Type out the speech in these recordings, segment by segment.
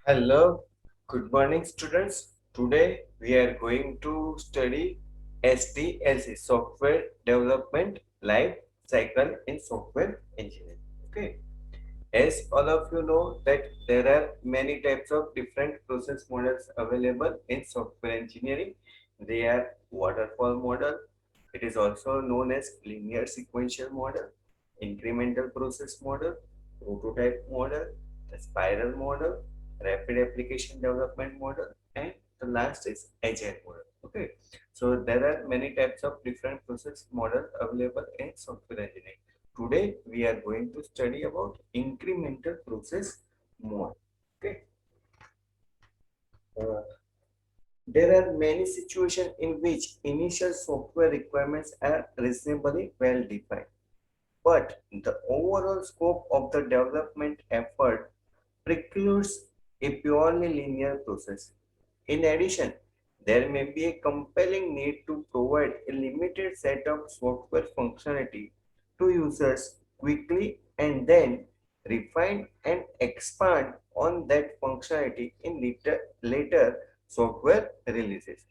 Hello, good morning students. Today we are going to study SDLC, Software Development Life Cycle in Software Engineering. Okay, as all of you know that there are many types of different process models available in software engineering. They are waterfall model. It is also known as linear sequential model, incremental process model, prototype model, the spiral model, rapid application development model, and the last is agile model. Okay, so there are many types of different process model available in software engineering. Today we are going to study about incremental process model. Okay. Uh, there are many situations in which initial software requirements are reasonably well defined, but the overall scope of the development effort precludes a purely linear process. In addition, there may be a compelling need to provide a limited set of software functionality to users quickly and then refine and expand on that functionality in later software releases.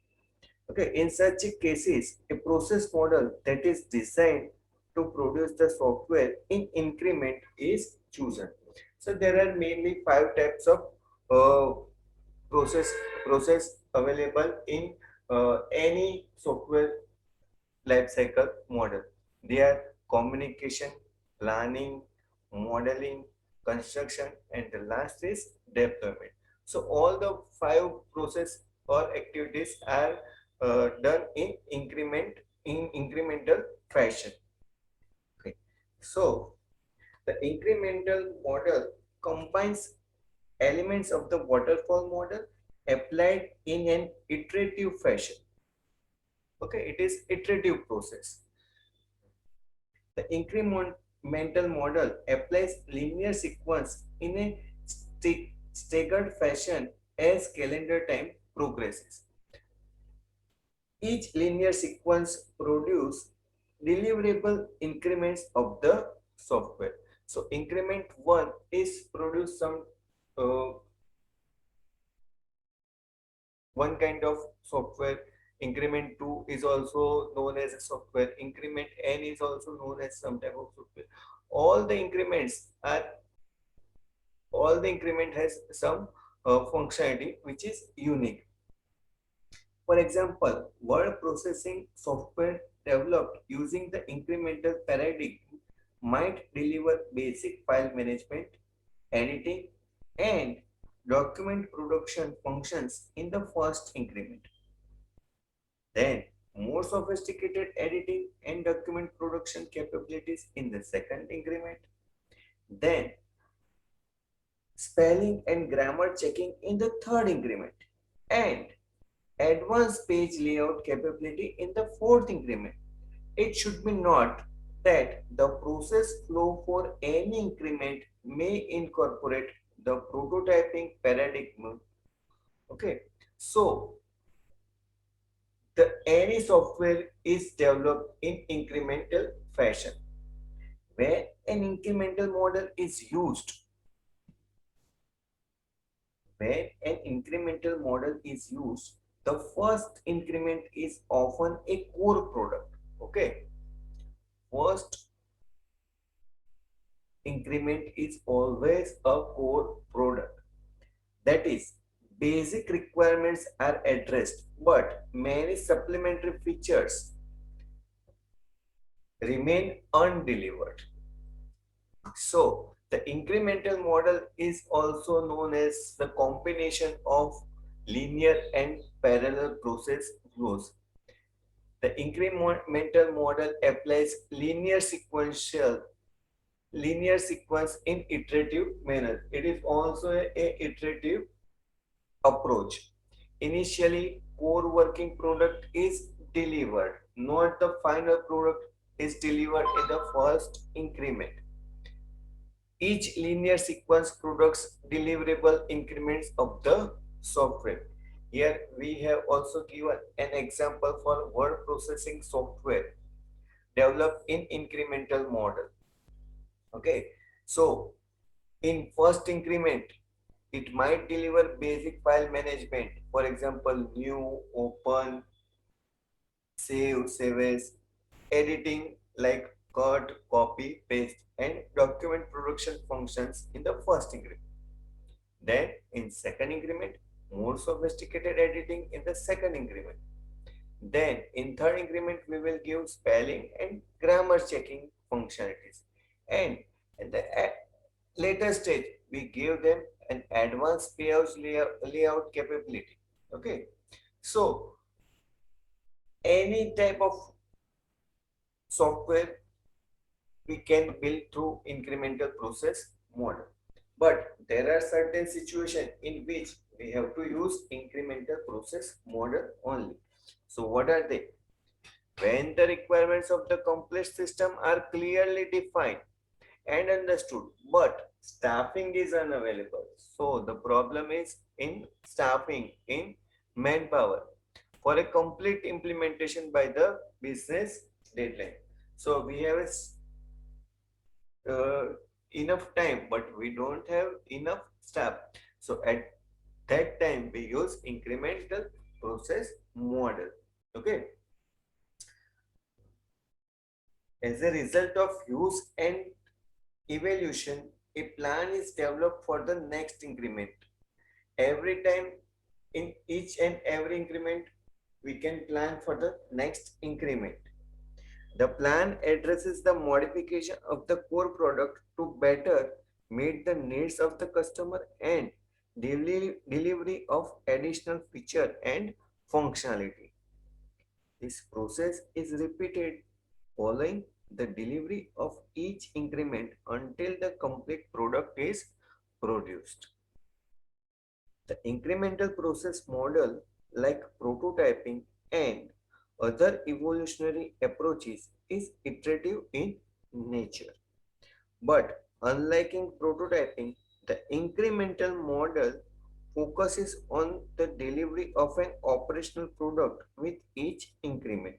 Okay, in such cases, a process model that is designed to produce the software in increment is chosen. So there are mainly five types of uh, process process available in any software lifecycle model. They are communication, planning, modeling, construction, and the last is deployment. So all the five process or activities are done in incremental fashion. Okay. So the incremental model combines elements of the waterfall model applied in an iterative fashion. Okay, it is iterative process. The incremental model applies linear sequence in a staggered fashion as calendar time progresses. Each linear sequence produces deliverable increments of the software. So increment 1 is produce some uh, one kind of software. Increment 2 is also known as a software. Increment n is also known as some type of software. All the increments are all the increment has some functionality which is unique. For example, word processing software developed using the incremental paradigm might deliver basic file management, editing, and document production functions in the first increment. Then, more sophisticated editing and document production capabilities in the second increment. Then, spelling and grammar checking in the third increment. And advanced page layout capability in the fourth increment. It should be noted that the process flow for any increment may incorporate the prototyping paradigm. Okay, so the any software is developed in incremental fashion. When an incremental model is used, when an incremental model is used, the first increment is often a core product. Okay, first increment is always a core product. That is, basic requirements are addressed, but many supplementary features remain undelivered. So, the incremental model is also known as the combination of linear and parallel process flows. The incremental model applies linear sequence in iterative manner. It is also a iterative approach. Initially, core working product is delivered, not the final product is delivered in the first increment. Each linear sequence products deliverable increments of the software. Here we have also given an example for word processing software developed in incremental model. Okay, so in first increment, It might deliver basic file management, for example, new, open, save as, editing like cut, copy, paste, and document production functions in the first increment. Then in second increment, more sophisticated editing in the second increment. Then in third increment, we will give spelling and grammar checking functionalities. And at the later stage, we give them an advanced layout capability. Okay. So any type of software we can build through incremental process model. But there are certain situations in which we have to use incremental process model only. So what are they? When the requirements of the complex system are clearly defined and understood, but staffing is unavailable. So the problem is in staffing, in manpower for a complete implementation by the business deadline. So we have uh, enough time, but we don't have enough staff. So at that time, we use incremental process model. Okay. As a result of use and evaluation, a plan is developed for the next increment. Every time in each and every increment, we can plan for the next increment. The plan addresses the modification of the core product to better meet the needs of the customer and delivery of additional feature and functionality. This process is repeated following the delivery of each increment until the complete product is produced. The incremental process model, like prototyping and other evolutionary approaches, is iterative in nature. But unlike in prototyping, the incremental model focuses on the delivery of an operational product with each increment.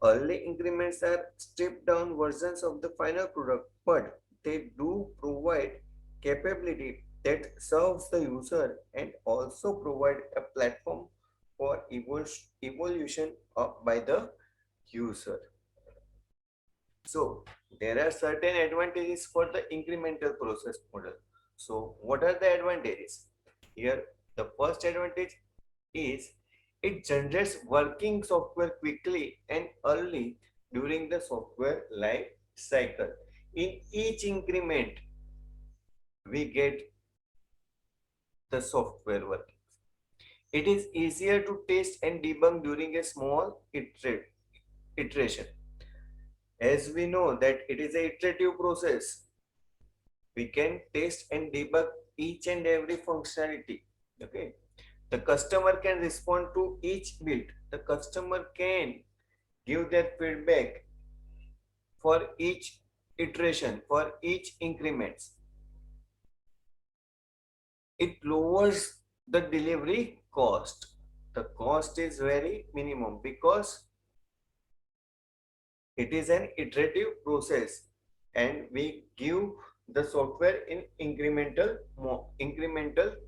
Early increments are stripped down versions of the final product, but they do provide capability that serves the user and also provide a platform for evolution by the user. So there are certain advantages for the incremental process model. So what are the advantages? Here the first advantage is it generates working software quickly and early during the software life cycle. In each increment, we get the software working. It is easier to test and debug during a small iteration. As we know that it is a iterative process, we can test and debug each and every functionality. Okay. The customer can respond to each build. The customer can give their feedback for each iteration, for each increments. It lowers the delivery cost. The cost is very minimum because it is an iterative process and we give the software in incremental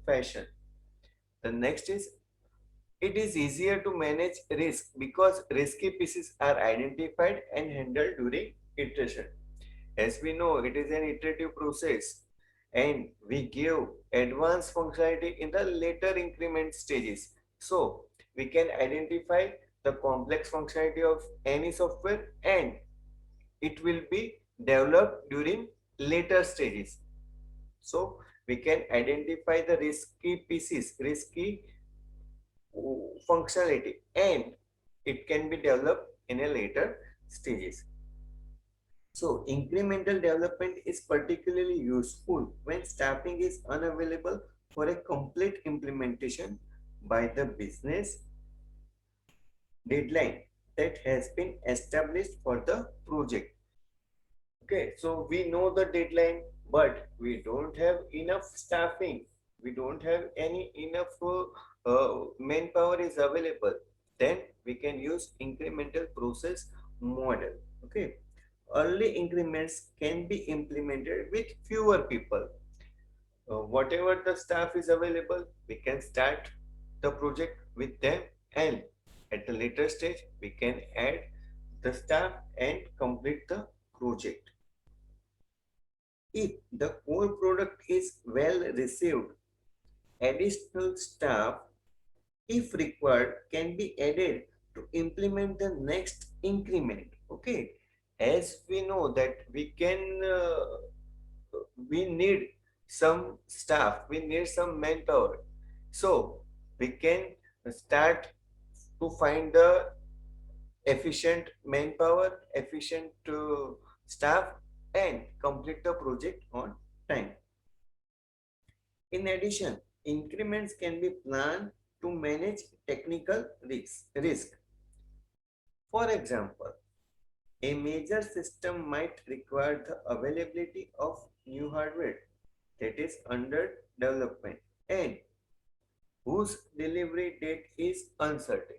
fashion. The next is it is easier to manage risk because risky pieces are identified and handled during iteration. As we know, it is an iterative process and we give advanced functionality in the later increment stages. So we can identify the complex functionality of any software and it will be developed during later stages. So we can identify the risky pieces, risky functionality and it can be developed in a later stages. So incremental development is particularly useful when staffing is unavailable for a complete implementation by the business deadline that has been established for the project. Okay, so we know the deadline, but we don't have enough staffing. We don't have any enough manpower is available. Then we can use incremental process model. Okay, early increments can be implemented with fewer people. Whatever the staff is available, we can start the project with them, and at the later stage, we can add the staff and complete the project. If the core product is well received, additional staff, if required, can be added to implement the next increment. Okay, as we know that we need some staff, we need some manpower, so we can start to find the efficient manpower, efficient staff, and complete the project on time. In addition, increments can be planned to manage technical risk. For example, a major system might require the availability of new hardware that is under development and whose delivery date is uncertain.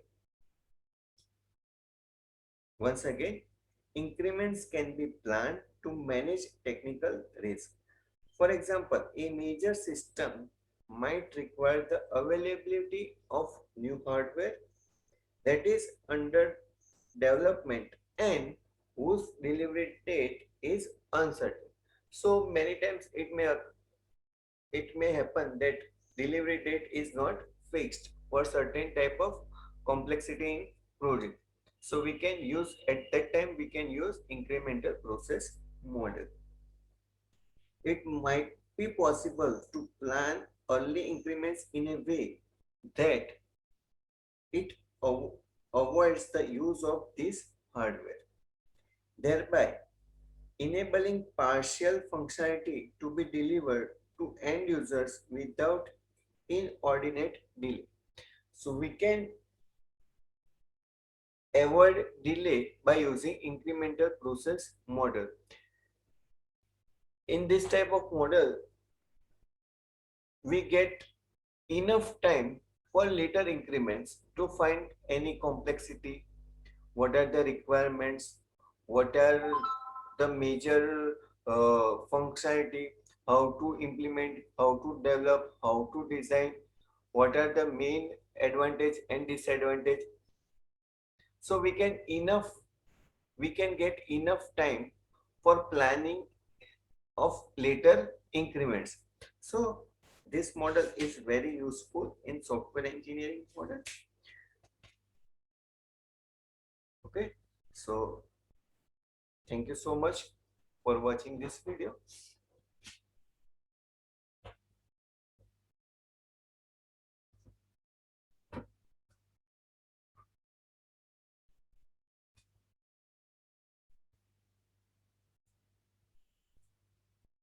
Once again, increments can be planned to manage technical risk. For example, a major system might require the availability of new hardware that is under development and whose delivery date is uncertain. So many times it may happen that delivery date is not fixed for certain type of complexity in project. So we can use at that time we can use incremental process model. It might be possible to plan early increments in a way that it avoids the use of this hardware, thereby enabling partial functionality to be delivered to end users without inordinate delay. So we can avoid delay by using incremental process model. In this type of model, we get enough time for later increments to find any complexity, what are the requirements, what are the major functionality, how to implement, how to develop, how to design, what are the main advantage and disadvantage. So we can get enough time for planning of later increments. So this model is very useful in software engineering model. Okay, so thank you so much for watching this video.